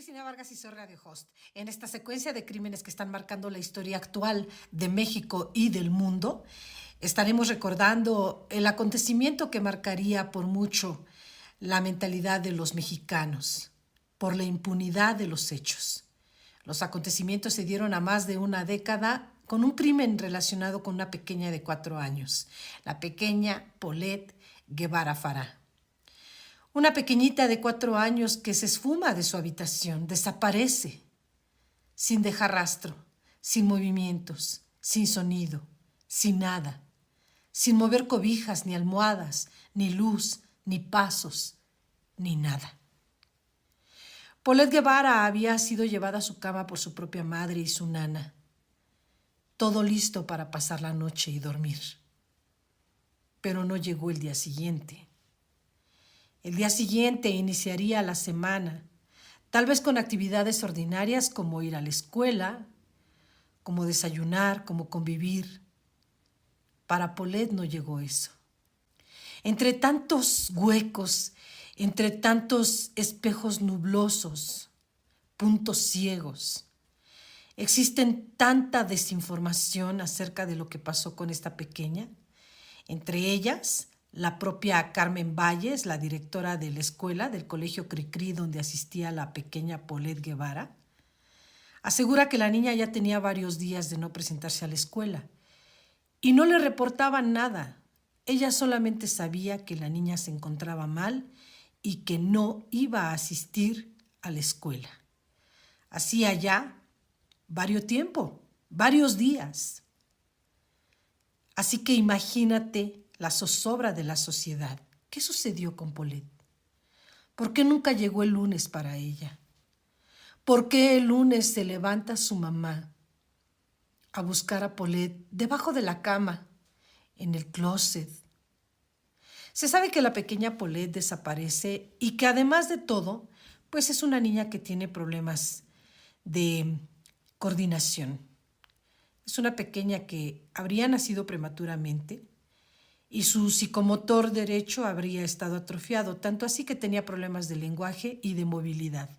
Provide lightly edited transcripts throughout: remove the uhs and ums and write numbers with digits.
Cristina Vargas y soy Radio Host. En esta secuencia de crímenes que están marcando la historia actual de México y del mundo, estaremos recordando el acontecimiento que marcaría por mucho la mentalidad de los mexicanos, por la impunidad de los hechos. Los acontecimientos se dieron a más de una década con un crimen relacionado con una pequeña de 4 años, la pequeña Paulette Guevara Farah. Una pequeñita de 4 años que se esfuma de su habitación, desaparece, sin dejar rastro, sin movimientos, sin sonido, sin nada, sin mover cobijas, ni almohadas, ni luz, ni pasos, ni nada. Paulette Guevara había sido llevada a su cama por su propia madre y su nana. Todo listo para pasar la noche y dormir. Pero no llegó el día siguiente. El día siguiente iniciaría la semana, tal vez con actividades ordinarias como ir a la escuela, como desayunar, como convivir. Para Paulette no llegó eso. Entre tantos huecos, entre tantos espejos nublosos, puntos ciegos, existen tanta desinformación acerca de lo que pasó con esta pequeña, entre ellas la propia Carmen Valles, la directora de la escuela del colegio Cricri donde asistía la pequeña Paulette Guevara, asegura que la niña ya tenía varios días de no presentarse a la escuela y no le reportaban nada. Ella solamente sabía que la niña se encontraba mal y que no iba a asistir a la escuela. Hacía ya varios días. Así que imagínate la zozobra de la sociedad. ¿Qué sucedió con Paulette? ¿Por qué nunca llegó el lunes para ella? ¿Por qué el lunes se levanta su mamá a buscar a Paulette debajo de la cama, en el closet? Se sabe que la pequeña Paulette desaparece y que además de todo, pues es una niña que tiene problemas de coordinación. Es una pequeña que habría nacido prematuramente y su psicomotor derecho habría estado atrofiado, tanto así que tenía problemas de lenguaje y de movilidad.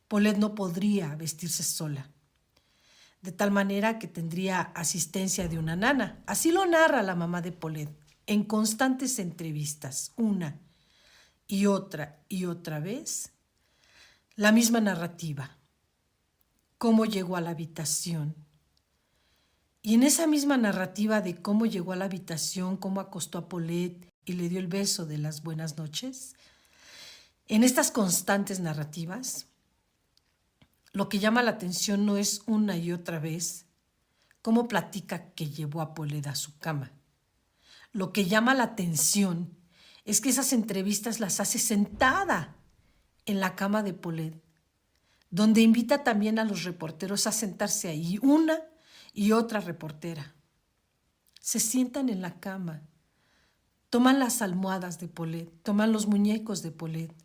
Paulette no podría vestirse sola, de tal manera que tendría asistencia de una nana. Así lo narra la mamá de Paulette en constantes entrevistas, una y otra vez, la misma narrativa. Cómo llegó a la habitación. Y en esa misma narrativa de cómo llegó a la habitación, cómo acostó a Paulette y le dio el beso de las buenas noches, en estas constantes narrativas, lo que llama la atención no es una y otra vez cómo platica que llevó a Paulette a su cama. Lo que llama la atención es que esas entrevistas las hace sentada en la cama de Paulette, donde invita también a los reporteros a sentarse ahí, una y otra reportera. Se sientan en la cama, toman las almohadas de Paulette, toman los muñecos de Paulette.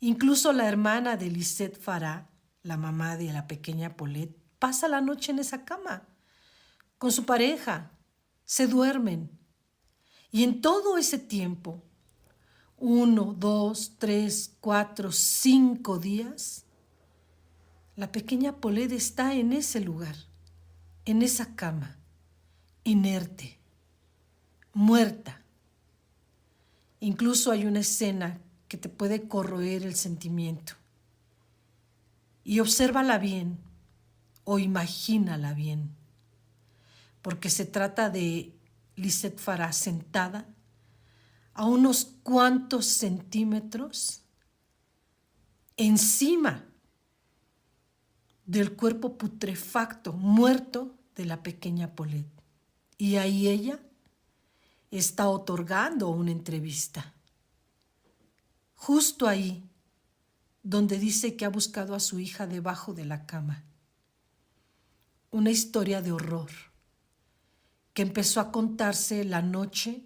Incluso la hermana de Lisette Farah, la mamá de la pequeña Paulette, pasa la noche en esa cama con su pareja, se duermen. Y en todo ese tiempo, 1, 2, 3, 4, 5 días, la pequeña Paulette está en ese lugar, en esa cama, inerte, muerta. Incluso hay una escena que te puede corroer el sentimiento. Y obsérvala bien o imagínala bien, porque se trata de Lisette Farah sentada a unos cuantos centímetros encima del cuerpo putrefacto, muerto de la pequeña Paulette. Y ahí ella está otorgando una entrevista. Justo ahí, donde dice que ha buscado a su hija debajo de la cama. Una historia de horror que empezó a contarse la noche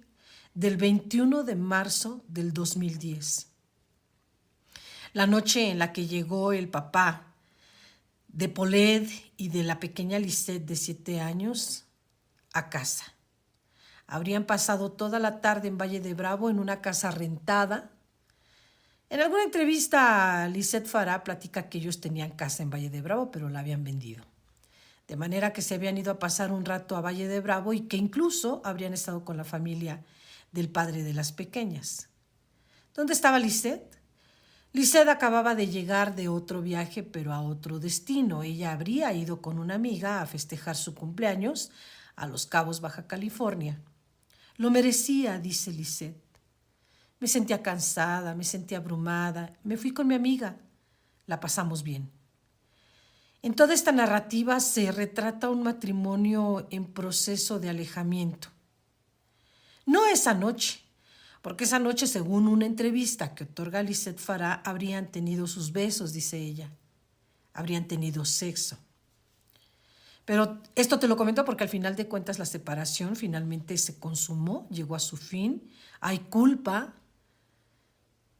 del 21 de marzo del 2010. La noche en la que llegó el papá de Paulette y de la pequeña Lisette de 7 años a casa. Habrían pasado toda la tarde en Valle de Bravo en una casa rentada En alguna entrevista, Lisette Farah platica que ellos tenían casa en Valle de Bravo, pero la habían vendido. De manera que se habían ido a pasar un rato a Valle de Bravo y que incluso habrían estado con la familia del padre de las pequeñas. ¿Dónde estaba Lisette? Lisette acababa de llegar de otro viaje, pero a otro destino. Ella habría ido con una amiga a festejar su cumpleaños a Los Cabos, Baja California. Lo merecía, dice Lisette. Me sentía cansada, me sentía abrumada. Me fui con mi amiga. La pasamos bien. En toda esta narrativa se retrata un matrimonio en proceso de alejamiento. No esa noche, porque esa noche, según una entrevista que otorga Lisette Farah, habrían tenido sus besos, dice ella. Habrían tenido sexo. Pero esto te lo comento porque al final de cuentas la separación finalmente se consumó, llegó a su fin. Hay culpa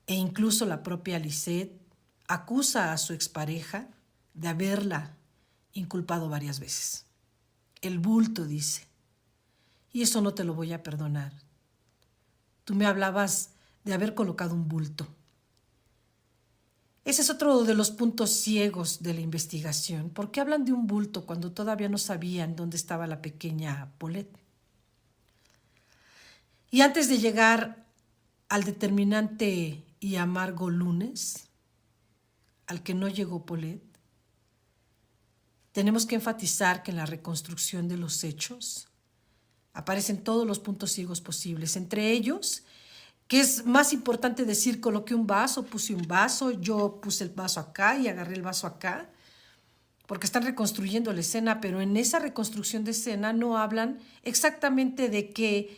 e incluso la propia Lisette acusa a su expareja de haberla inculpado varias veces. El bulto, dice. Y eso no te lo voy a perdonar. Tú me hablabas de haber colocado un bulto. Ese es otro de los puntos ciegos de la investigación. ¿Por qué hablan de un bulto cuando todavía no sabían dónde estaba la pequeña Paulette? Y antes de llegar al determinante y amargo lunes, al que no llegó Paulette, tenemos que enfatizar que en la reconstrucción de los hechos aparecen todos los puntos ciegos posibles, entre ellos que es más importante decir coloqué un vaso, puse un vaso, yo puse el vaso acá y agarré el vaso acá, porque están reconstruyendo la escena, pero en esa reconstrucción de escena no hablan exactamente de que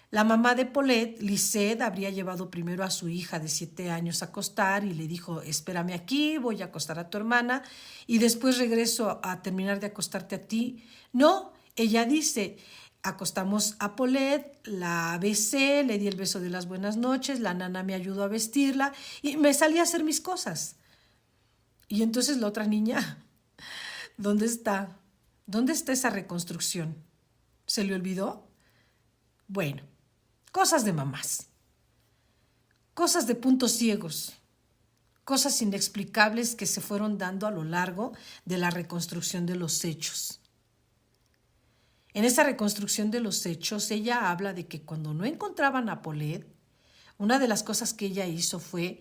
la mamá de Paulette, Lisette, habría llevado primero a su hija de 7 años a acostar y le dijo, espérame aquí, voy a acostar a tu hermana y después regreso a terminar de acostarte a ti. No, ella dice, acostamos a Paulette, la besé, le di el beso de las buenas noches, la nana me ayudó a vestirla y me salí a hacer mis cosas. Y entonces la otra niña, ¿dónde está? ¿Dónde está esa reconstrucción? ¿Se le olvidó? Bueno, cosas de mamás, cosas de puntos ciegos, cosas inexplicables que se fueron dando a lo largo de la reconstrucción de los hechos. En esa reconstrucción de los hechos, ella habla de que cuando no encontraban a Paulette, una de las cosas que ella hizo fue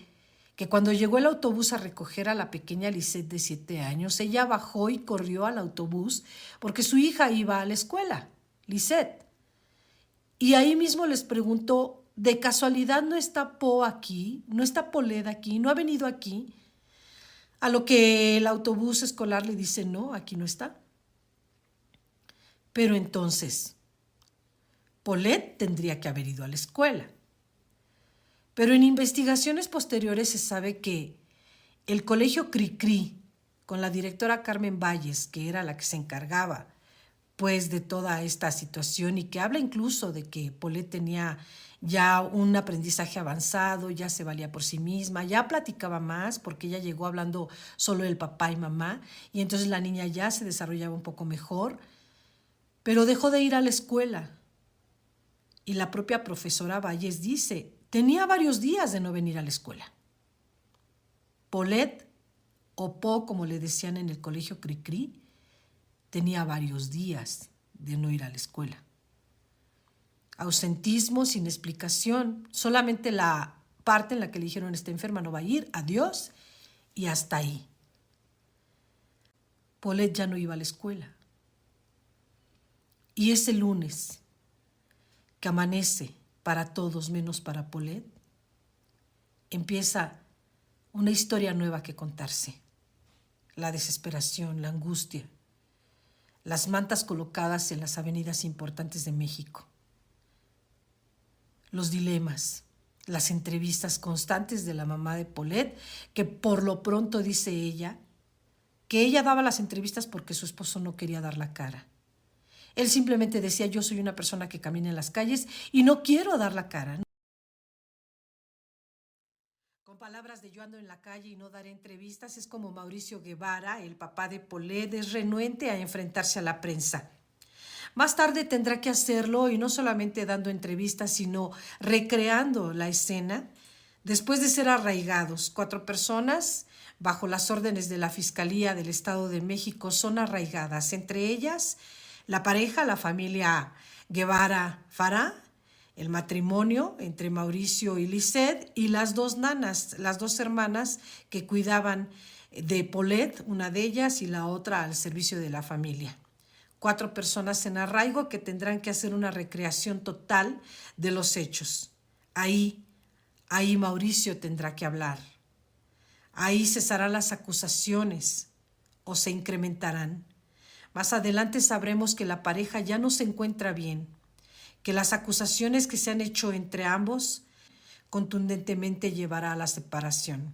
que cuando llegó el autobús a recoger a la pequeña Lisette de 7 años, ella bajó y corrió al autobús porque su hija iba a la escuela, Lisette. Y ahí mismo les preguntó, ¿de casualidad no está Po aquí? ¿No está Paulette aquí? ¿No ha venido aquí? A lo que el autobús escolar le dice, no, aquí no está. Pero entonces, Paulette tendría que haber ido a la escuela. Pero en investigaciones posteriores se sabe que el colegio Cricri, con la directora Carmen Valles, que era la que se encargaba pues de toda esta situación y que habla incluso de que Paulette tenía ya un aprendizaje avanzado, ya se valía por sí misma, ya platicaba más porque ella llegó hablando solo el papá y mamá y entonces la niña ya se desarrollaba un poco mejor, pero dejó de ir a la escuela. Y la propia profesora Valles dice, tenía varios días de no venir a la escuela. Paulette, o Po como le decían en el colegio Cricri, tenía varios días de no ir a la escuela. Ausentismo sin explicación, solamente la parte en la que le dijeron está enferma, no va a ir, adiós, y hasta ahí. Paulette ya no iba a la escuela. Y ese lunes, que amanece para todos menos para Paulette, empieza una historia nueva que contarse. La desesperación, la angustia, las mantas colocadas en las avenidas importantes de México, los dilemas, las entrevistas constantes de la mamá de Paulette, que por lo pronto dice ella, que ella daba las entrevistas porque su esposo no quería dar la cara. Él simplemente decía, yo soy una persona que camina en las calles y no quiero dar la cara. Con palabras de yo ando en la calle y no daré entrevistas, es como Mauricio Guevara, el papá de Paulette, es renuente a enfrentarse a la prensa. Más tarde tendrá que hacerlo y no solamente dando entrevistas, sino recreando la escena Después de ser arraigados, 4 personas, bajo las órdenes de la Fiscalía del Estado de México, son arraigadas. Entre ellas, la pareja, la familia Guevara Farah, el matrimonio entre Mauricio y Lisette, y las 2 nanas, las 2 hermanas que cuidaban de Paulette, una de ellas, y la otra al servicio de la familia. 4 personas en arraigo que tendrán que hacer una recreación total de los hechos. Ahí Mauricio tendrá que hablar. Ahí cesarán las acusaciones o se incrementarán. Más adelante sabremos que la pareja ya no se encuentra bien, que las acusaciones que se han hecho entre ambos contundentemente llevará a la separación.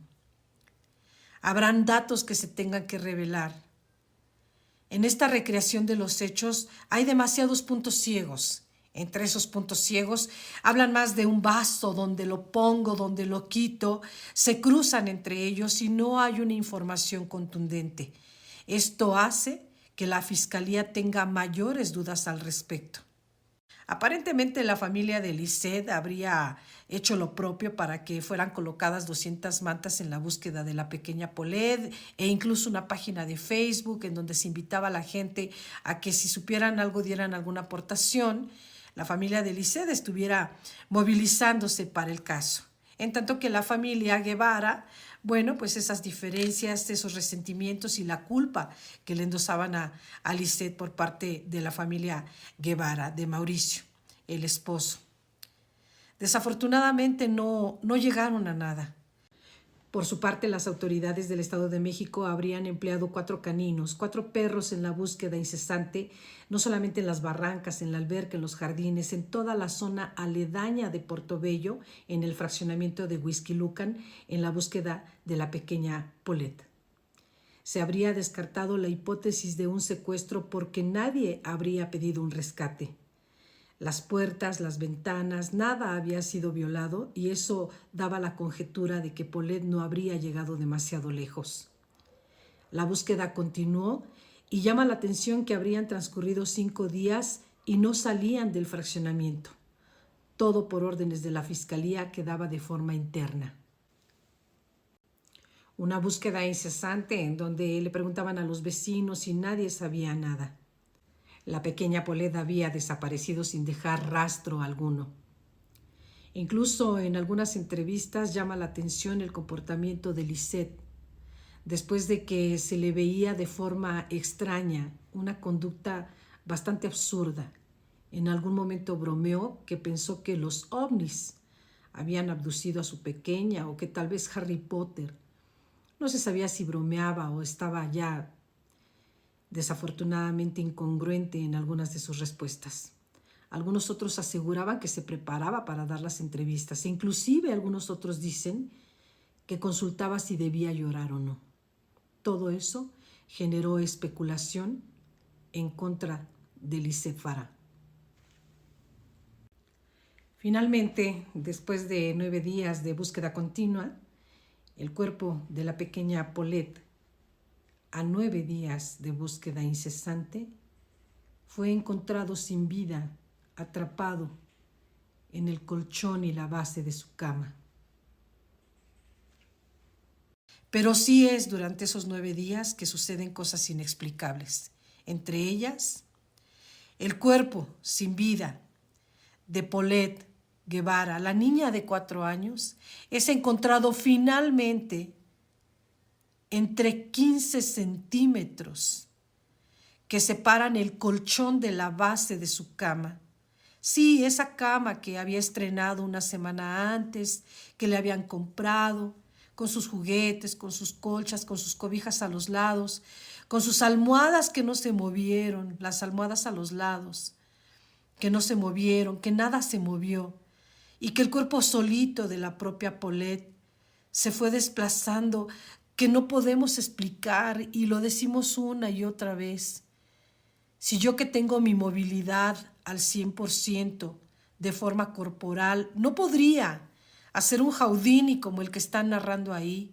Habrán datos que se tengan que revelar. En esta recreación de los hechos hay demasiados puntos ciegos. Entre esos puntos ciegos hablan más de un vaso, donde lo pongo, donde lo quito, se cruzan entre ellos y no hay una información contundente. Esto hace que la Fiscalía tenga mayores dudas al respecto. Aparentemente la familia de Lisette habría hecho lo propio para que fueran colocadas 200 mantas en la búsqueda de la pequeña Paulette e incluso una página de Facebook en donde se invitaba a la gente a que si supieran algo dieran alguna aportación. La familia de Lisette estuviera movilizándose para el caso. En tanto que la familia Guevara, bueno, pues esas diferencias, esos resentimientos y la culpa que le endosaban a Lisette por parte de la familia Guevara, de Mauricio, el esposo. Desafortunadamente no llegaron a nada. Por su parte, las autoridades del Estado de México habrían empleado 4 caninos, 4 perros en la búsqueda incesante, no solamente en las barrancas, en la alberca, en los jardines, en toda la zona aledaña de Portobello, en el fraccionamiento de Huixquilucan, en la búsqueda de la pequeña Paulette. Se habría descartado la hipótesis de un secuestro porque nadie habría pedido un rescate. Las puertas, las ventanas, nada había sido violado y eso daba la conjetura de que Paulette no habría llegado demasiado lejos. La búsqueda continuó y llama la atención que habrían transcurrido 5 días y no salían del fraccionamiento. Todo por órdenes de la Fiscalía que daba de forma interna. Una búsqueda incesante en donde le preguntaban a los vecinos y nadie sabía nada. La pequeña Paulette había desaparecido sin dejar rastro alguno. Incluso en algunas entrevistas llama la atención el comportamiento de Lisette, después de que se le veía de forma extraña, una conducta bastante absurda. En algún momento bromeó que pensó que los ovnis habían abducido a su pequeña o que tal vez Harry Potter. No se sabía si bromeaba o estaba ya desafortunadamente incongruente en algunas de sus respuestas. Algunos otros aseguraban que se preparaba para dar las entrevistas e inclusive algunos otros dicen que consultaba si debía llorar o no. Todo eso generó especulación en contra de Lisette Farah. Finalmente, después de 9 días de búsqueda continua, el cuerpo de la pequeña Paulette, a 9 días de búsqueda incesante, fue encontrado sin vida, atrapado en el colchón y la base de su cama. Pero sí es durante esos 9 días que suceden cosas inexplicables. Entre ellas, el cuerpo sin vida de Paulette Guevara, la niña de 4 años, es encontrado finalmente entre 15 centímetros que separan el colchón de la base de su cama. Sí, esa cama que había estrenado una semana antes, que le habían comprado, con sus juguetes, con sus colchas, con sus cobijas a los lados, con sus almohadas que no se movieron, las almohadas a los lados, que no se movieron, que nada se movió, y que el cuerpo solito de la propia Paulette se fue desplazando, que no podemos explicar y lo decimos una y otra vez. Si yo que tengo mi movilidad al 100% de forma corporal, no podría hacer un Houdini como el que están narrando ahí,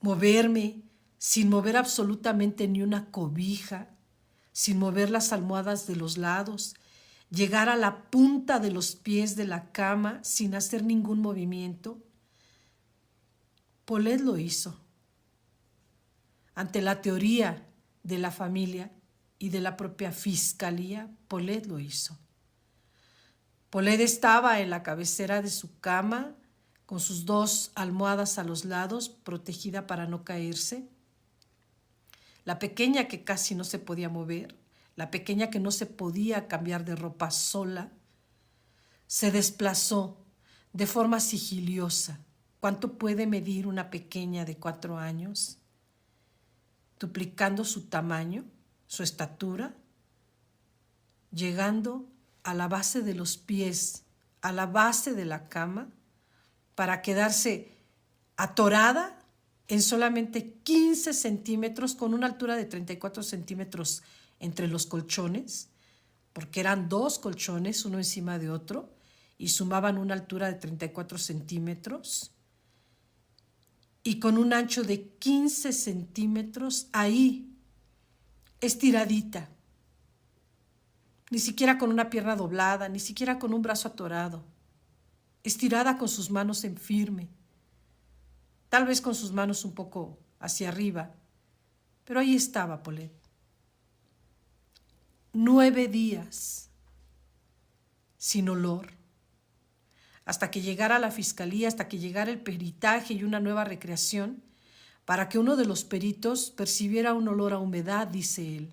moverme sin mover absolutamente ni una cobija, sin mover las almohadas de los lados, llegar a la punta de los pies de la cama sin hacer ningún movimiento. Paulette lo hizo. Ante la teoría de la familia y de la propia fiscalía, Paulette lo hizo. Paulette estaba en la cabecera de su cama con sus 2 almohadas a los lados, protegida para no caerse. La pequeña que casi no se podía mover, la pequeña que no se podía cambiar de ropa sola, se desplazó de forma sigiliosa. ¿Cuánto puede medir una pequeña de 4 años? Duplicando su tamaño, su estatura, llegando a la base de los pies, a la base de la cama, para quedarse atorada en solamente 15 centímetros, con una altura de 34 centímetros entre los colchones, porque eran 2 colchones, uno encima de otro, y sumaban una altura de 34 centímetros, y con un ancho de 15 centímetros ahí, estiradita, ni siquiera con una pierna doblada, ni siquiera con un brazo atorado, estirada con sus manos en firme, tal vez con sus manos un poco hacia arriba, pero ahí estaba Paulette. 9 días sin olor, hasta que llegara la fiscalía, hasta que llegara el peritaje y una nueva recreación, para que uno de los peritos percibiera un olor a humedad, dice él.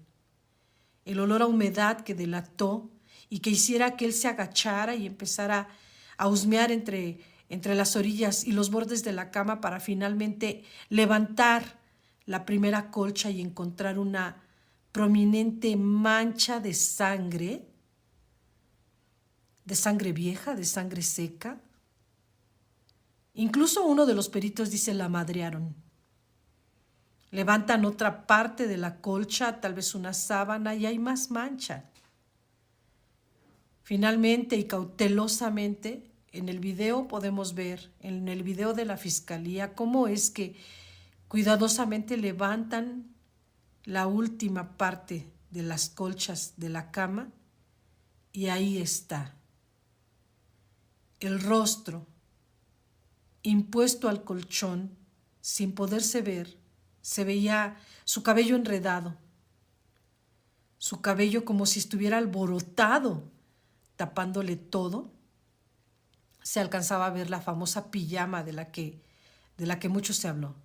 El olor a humedad que delató y que hiciera que él se agachara y empezara a husmear entre las orillas y los bordes de la cama para finalmente levantar la primera colcha y encontrar una prominente mancha de sangre vieja, de sangre seca. Incluso uno de los peritos dice: la madrearon. Levantan otra parte de la colcha, tal vez una sábana, y hay más mancha. Finalmente y cautelosamente, en el video podemos ver, en el video de la fiscalía, cómo es que cuidadosamente levantan la última parte de las colchas de la cama, y ahí está el rostro impuesto al colchón sin poderse ver. Se veía su cabello enredado, su cabello como si estuviera alborotado, tapándole todo. Se alcanzaba a ver la famosa pijama de la que mucho se habló.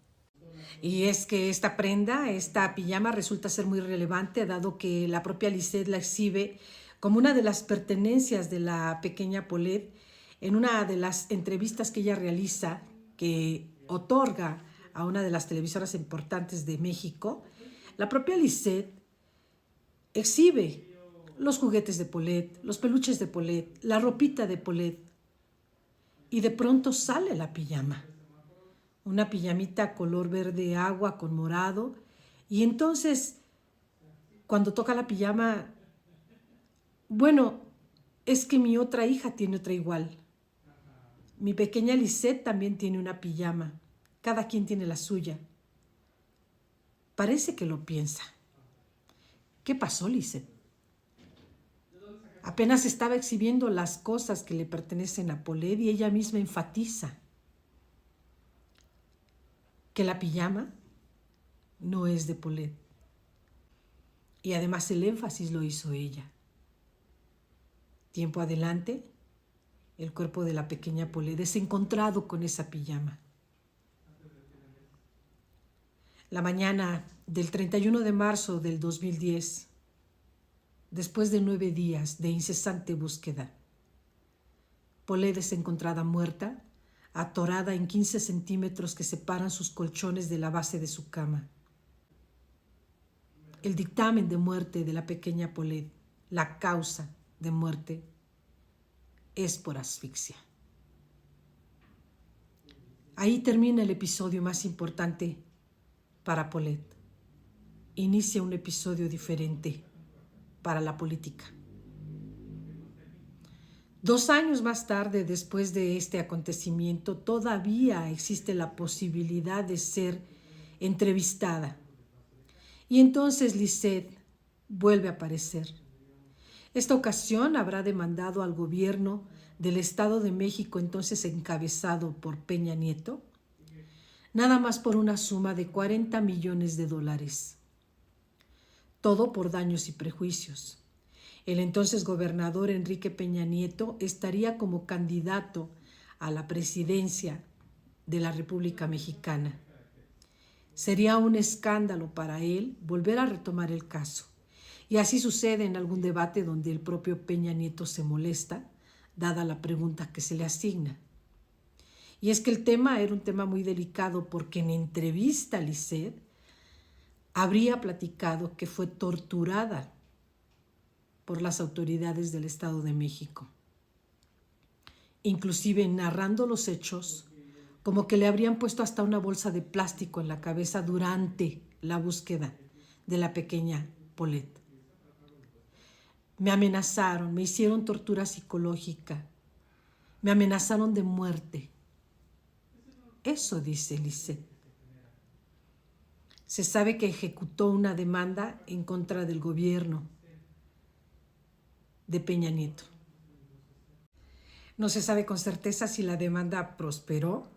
Y es que esta prenda, esta pijama, resulta ser muy relevante, dado que la propia Lisette la exhibe como una de las pertenencias de la pequeña Paulette en una de las entrevistas que ella realiza, que otorga a una de las televisoras importantes de México. La propia Lisette exhibe los juguetes de Paulette, los peluches de Paulette, la ropita de Paulette, y de pronto sale la pijama. Una pijamita color verde agua con morado, y entonces cuando toca la pijama, bueno, es que mi otra hija tiene otra igual. Mi pequeña Lisette también tiene una pijama. Cada quien tiene la suya. Parece que lo piensa. ¿Qué pasó, Lisette? Apenas estaba exhibiendo las cosas que le pertenecen a Paulette y ella misma enfatiza que la pijama no es de Paulette. Y además el énfasis lo hizo ella. Tiempo adelante, el cuerpo de la pequeña Paulette es encontrado con esa pijama. La mañana del 31 de marzo del 2010, después de 9 días de incesante búsqueda, Paulette es encontrada muerta, atorada en 15 centímetros que separan sus colchones de la base de su cama. El dictamen de muerte de la pequeña Paulette, la causa de muerte, es por asfixia. Ahí termina el episodio más importante para Paulette. Inicia un episodio diferente para la política. 2 años más tarde, después de este acontecimiento, todavía existe la posibilidad de ser entrevistada. Y entonces Lisette vuelve a aparecer. Esta ocasión habrá demandado al gobierno del Estado de México, entonces encabezado por Peña Nieto, nada más por una suma de $40 millones. Todo por daños y prejuicios. El entonces gobernador Enrique Peña Nieto estaría como candidato a la presidencia de la República Mexicana. Sería un escándalo para él volver a retomar el caso. Y así sucede en algún debate donde el propio Peña Nieto se molesta, dada la pregunta que se le asigna. Y es que el tema era un tema muy delicado porque en entrevista a Lisset habría platicado que fue torturada por las autoridades del Estado de México. Inclusive narrando los hechos, como que le habrían puesto hasta una bolsa de plástico en la cabeza durante la búsqueda de la pequeña Paulette. Me amenazaron, me hicieron tortura psicológica, me amenazaron de muerte. Eso dice Lisset. Se sabe que ejecutó una demanda en contra del gobierno de Peña Nieto. No se sabe con certeza si la demanda prosperó.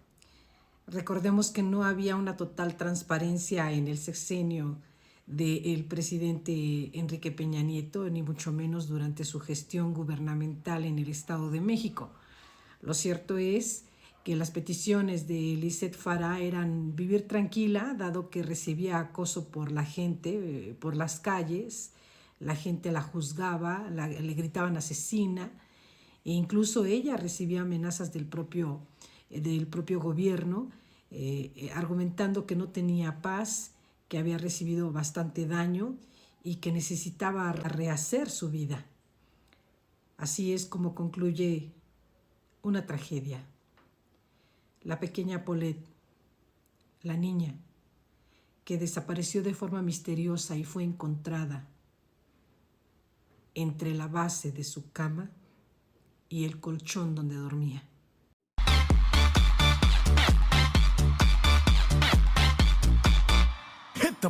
Recordemos que no había una total transparencia en el sexenio del presidente Enrique Peña Nieto, ni mucho menos durante su gestión gubernamental en el Estado de México. Lo cierto es que las peticiones de Lisset Farah eran vivir tranquila, dado que recibía acoso por la gente, por las calles, la gente la juzgaba, le gritaban asesina, e incluso ella recibía amenazas del propio gobierno, argumentando que no tenía paz, que había recibido bastante daño y que necesitaba rehacer su vida. Así es como concluye una tragedia. La pequeña Paulette, la niña que desapareció de forma misteriosa y fue encontrada entre la base de su cama y el colchón donde dormía. Hit the